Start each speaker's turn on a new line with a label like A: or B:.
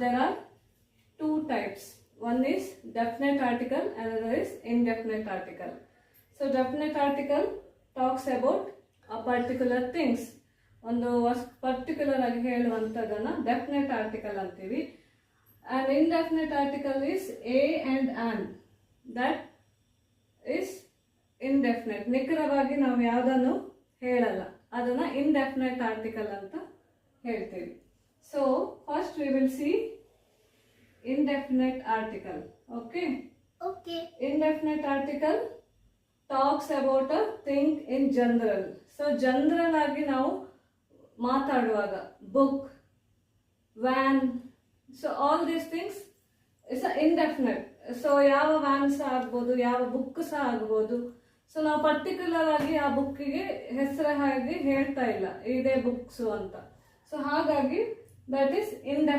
A: there are two types. One is definite article, another is indefinite article. So definite article talks about a particular things. ಒಂದು particular ಆಗಿ ಹೇಳುವಂಥದ್ದನ್ನ definite article ಅಂತೀವಿ. And indefinite article is a and an. That is indefinite. ನಿಖರವಾಗಿ ನಾವು ಯಾವುದನ್ನು ಹೇಳಲ್ಲ, ಅದನ್ನ indefinite article ಅಂತ ಹೇಳ್ತೀವಿ. So first we will see indefinite article. Okay. Indefinite article talks about a thing in general. So general ಆಗಿ ನಾವು ಮಾತಾಡುವಾಗ book, van, so all these things is a indefinite. So ಯಾವ ವ್ಯಾನ್ ಸಹ ಆಗ್ಬೋದು, ಯಾವ book ಸಹ ಆಗ್ಬೋದು. ಸೊ ನಾವು ಪರ್ಟಿಕ್ಯುಲರ್ ಆಗಿ ಆ ಬುಕ್ಕಿಗೆ ಹೆಸರು ಹಾಗೆ ಹೇಳ್ತಾ ಇಲ್ಲ, ಇದೇ ಬುಕ್ಸು ಅಂತ. ಸೊ ಹಾಗಾಗಿ ದಟ್ ಈಸ್ indefinite.